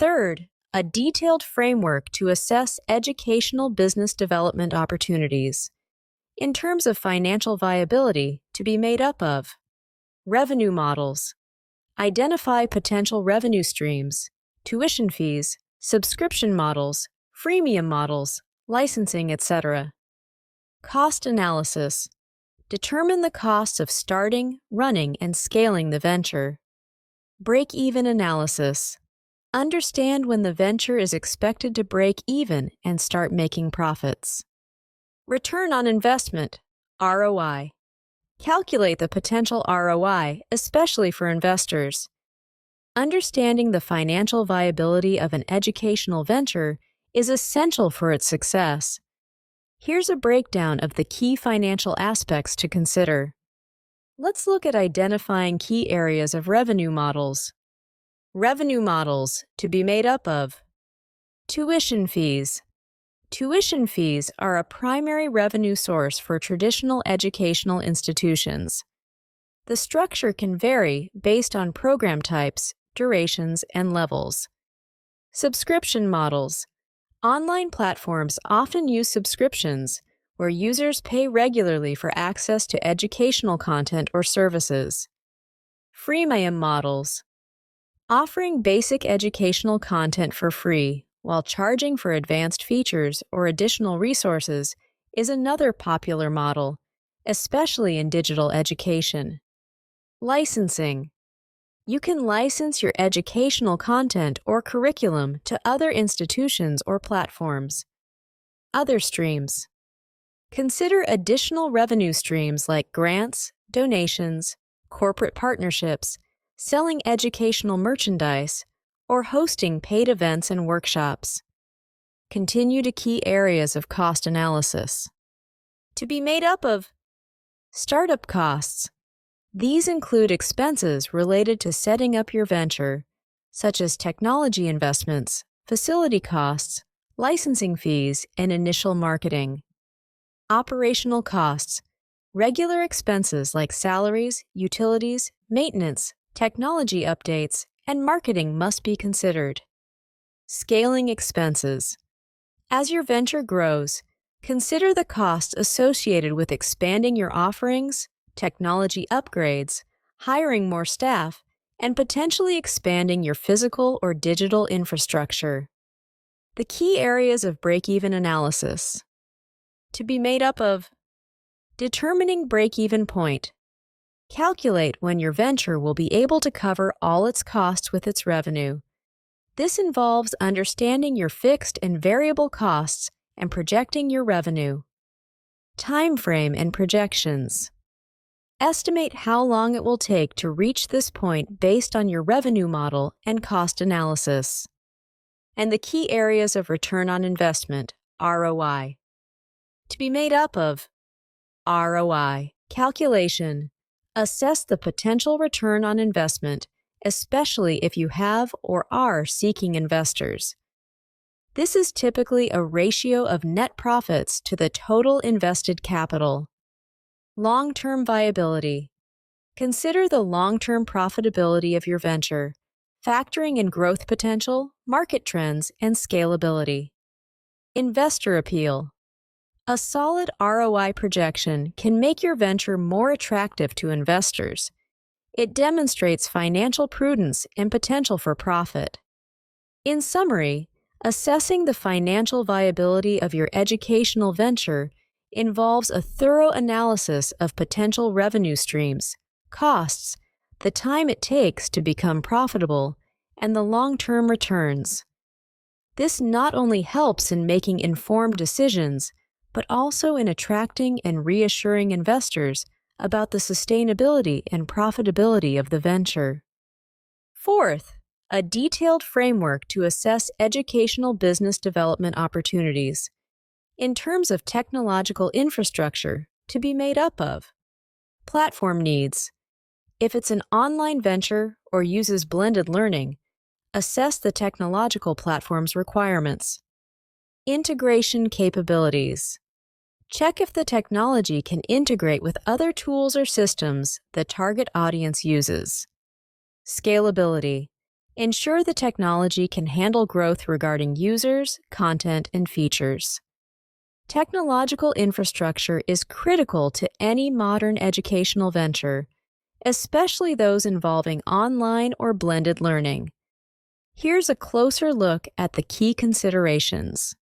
Third, a detailed framework to assess educational business development opportunities. In terms of financial viability, to be made up of revenue models. Identify potential revenue streams, tuition fees, subscription models, freemium models, licensing, etc. Cost analysis. Determine the costs of starting, running, and scaling the venture. Break-even analysis. Understand when the venture is expected to break even and start making profits. Return on investment, ROI. Calculate the potential ROI, especially for investors. Understanding the financial viability of an educational venture is essential for its success. Here's a breakdown of the key financial aspects to consider. Let's look at identifying key areas of revenue models. Revenue models, to be made up of tuition fees. Tuition fees are a primary revenue source for traditional educational institutions. The structure can vary based on program types, durations, and levels. Subscription models. Online platforms often use subscriptions, where users pay regularly for access to educational content or services. Freemium models. Offering basic educational content for free while charging for advanced features or additional resources is another popular model, especially in digital education. Licensing. You can license your educational content or curriculum to other institutions or platforms. Other streams. Consider additional revenue streams like grants, donations, corporate partnerships, selling educational merchandise, or hosting paid events and workshops. Continue to key areas of cost analysis. To be made up of startup costs. These include expenses related to setting up your venture, such as technology investments, facility costs, licensing fees, and initial marketing. Operational costs. Regular expenses like salaries, utilities, maintenance, technology updates, and marketing must be considered. Scaling expenses. As your venture grows, consider the costs associated with expanding your offerings, technology upgrades, hiring more staff, and potentially expanding your physical or digital infrastructure. The key areas of break-even analysis. To be made up of determining break-even point. Calculate when your venture will be able to cover all its costs with its revenue. This involves understanding your fixed and variable costs and projecting your revenue. Time frame and projections. Estimate how long it will take to reach this point based on your revenue model and cost analysis. And the key areas of return on investment, ROI. To be made up of ROI. Calculation. Assess the potential return on investment, especially if you have or are seeking investors. This is typically a ratio of net profits to the total invested capital. Long-term viability. Consider the long-term profitability of your venture, factoring in growth potential, market trends, and scalability. Investor appeal. A solid ROI projection can make your venture more attractive to investors. It demonstrates financial prudence and potential for profit. In summary, assessing the financial viability of your educational venture involves a thorough analysis of potential revenue streams, costs, the time it takes to become profitable, and the long-term returns. This not only helps in making informed decisions, but also in attracting and reassuring investors about the sustainability and profitability of the venture. Fourth, a detailed framework to assess educational business development opportunities. In terms of technological infrastructure, to be made up of platform needs. If it's an online venture or uses blended learning, assess the technological platform's requirements. Integration capabilities. Check if the technology can integrate with other tools or systems the target audience uses. Scalability. Ensure the technology can handle growth regarding users, content, and features. Technological infrastructure is critical to any modern educational venture, especially those involving online or blended learning. Here's a closer look at the key considerations.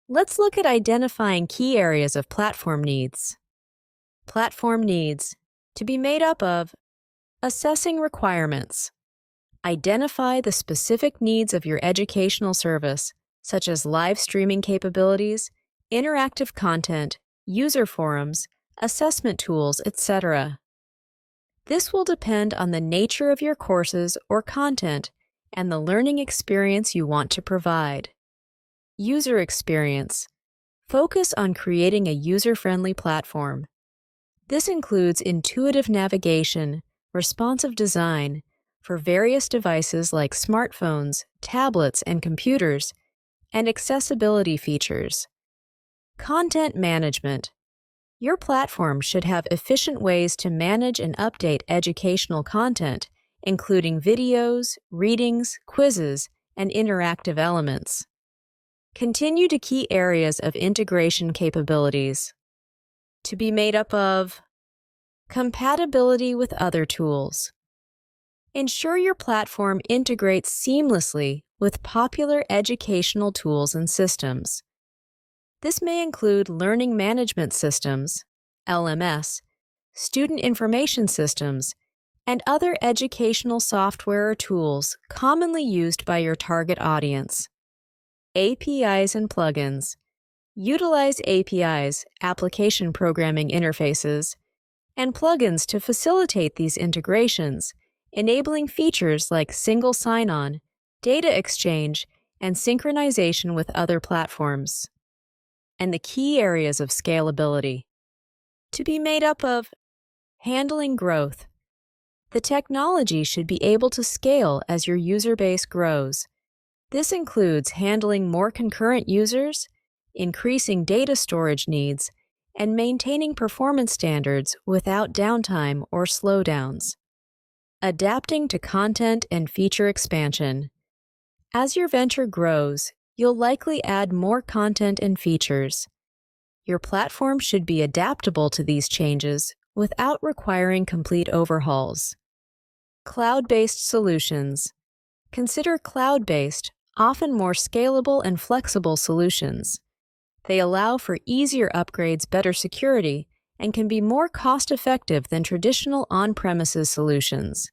Let's look at identifying key areas of platform needs. Platform needs, to be made up of assessing requirements. Identify the specific needs of your educational service, such as live streaming capabilities, interactive content, user forums, assessment tools, etc. This will depend on the nature of your courses or content and the learning experience you want to provide. User experience. Focus on creating a user-friendly platform. This includes intuitive navigation, responsive design for various devices like smartphones, tablets, and computers, and accessibility features. Content management. Your platform should have efficient ways to manage and update educational content, including videos, readings, quizzes, and interactive elements. Continue to key areas of integration capabilities. To be made up of compatibility with other tools. Ensure your platform integrates seamlessly with popular educational tools and systems. This may include learning management systems, LMS, student information systems, and other educational software or tools commonly used by your target audience. APIs and plugins. Utilize APIs, application programming interfaces, and plugins to facilitate these integrations, enabling features like single sign-on, data exchange, and synchronization with other platforms. And the key areas of scalability. To be made up of handling growth. The technology should be able to scale as your user base grows. This includes handling more concurrent users, increasing data storage needs, and maintaining performance standards without downtime or slowdowns. Adapting to content and feature expansion. As your venture grows, you'll likely add more content and features. Your platform should be adaptable to these changes without requiring complete overhauls. Cloud-based solutions. Consider cloud-based, often more scalable and flexible solutions. They allow for easier upgrades, better security, and can be more cost-effective than traditional on-premises solutions.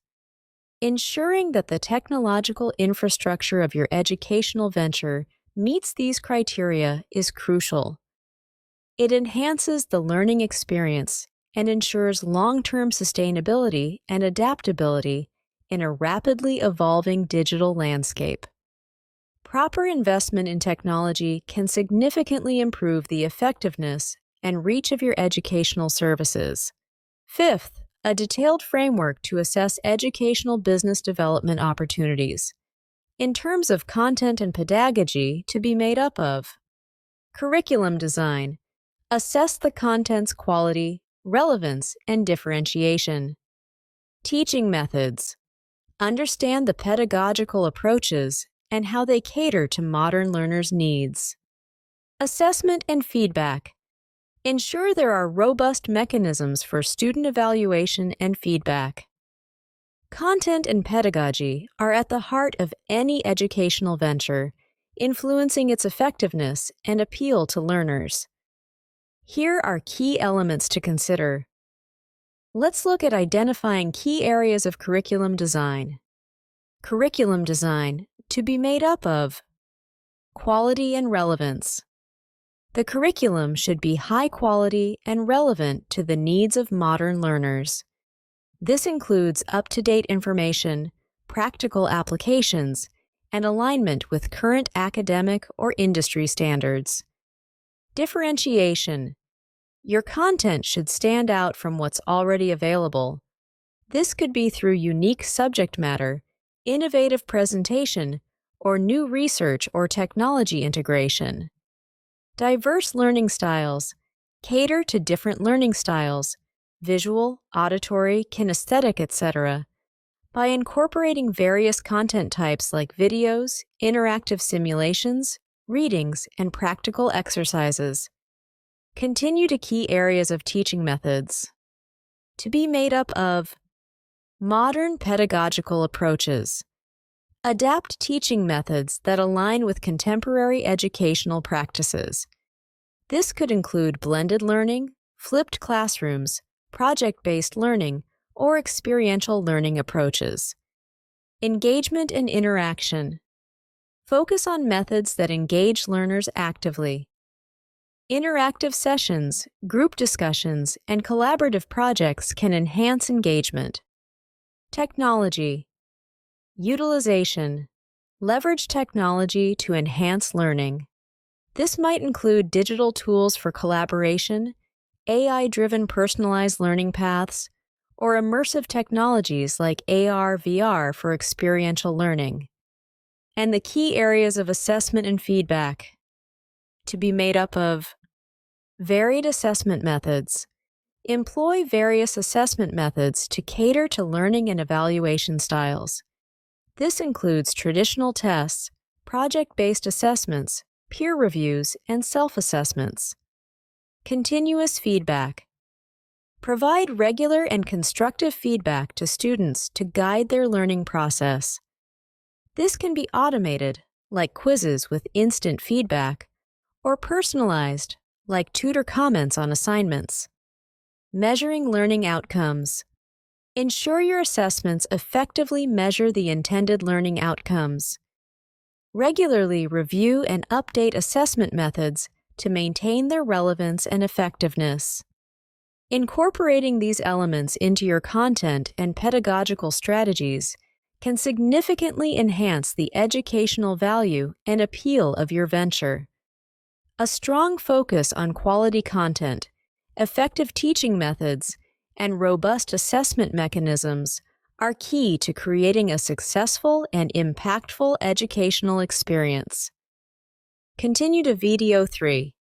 Ensuring that the technological infrastructure of your educational venture meets these criteria is crucial. It enhances the learning experience and ensures long-term sustainability and adaptability in a rapidly evolving digital landscape. Proper investment in technology can significantly improve the effectiveness and reach of your educational services. Fifth, a detailed framework to assess educational business development opportunities. In terms of content and pedagogy, to be made up of curriculum design. Assess the content's quality, relevance, and differentiation. Teaching methods. Understand the pedagogical approaches and how they cater to modern learners' needs. Assessment and feedback. Ensure there are robust mechanisms for student evaluation and feedback. Content and pedagogy are at the heart of any educational venture, influencing its effectiveness and appeal to learners. Here are key elements to consider. Let's look at identifying key areas of curriculum design. Curriculum design, to be made up of quality and relevance. The curriculum should be high quality and relevant to the needs of modern learners. This includes up-to-date information, practical applications, and alignment with current academic or industry standards. Differentiation. Your content should stand out from what's already available. This could be through unique subject matter, innovative presentation, or new research or technology integration. Diverse learning styles. Cater to different learning styles, visual, auditory, kinesthetic, etc. by incorporating various content types like videos, interactive simulations, readings, and practical exercises. Continue to key areas of teaching methods. To be made up of modern pedagogical approaches. Adapt teaching methods that align with contemporary educational practices. This could include blended learning, flipped classrooms, project-based learning, or experiential learning approaches. Engagement and interaction. Focus on methods that engage learners actively. Interactive sessions, group discussions, and collaborative projects can enhance engagement. Technology. Utilization. Leverage technology to enhance learning. This might include digital tools for collaboration, AI-driven personalized learning paths, or immersive technologies like AR/VR for experiential learning. And the key areas of assessment and feedback. To be made up of varied assessment methods. Employ various assessment methods to cater to learning and evaluation styles. This includes traditional tests, project-based assessments, peer reviews, and self-assessments. Continuous feedback. Provide regular and constructive feedback to students to guide their learning process. This can be automated, like quizzes with instant feedback, or personalized, like tutor comments on assignments. Measuring learning outcomes. Ensure your assessments effectively measure the intended learning outcomes. Regularly review and update assessment methods to maintain their relevance and effectiveness. Incorporating these elements into your content and pedagogical strategies can significantly enhance the educational value and appeal of your venture. A strong focus on quality content, effective teaching methods, and robust assessment mechanisms are key to creating a successful and impactful educational experience. Continue to Video 3.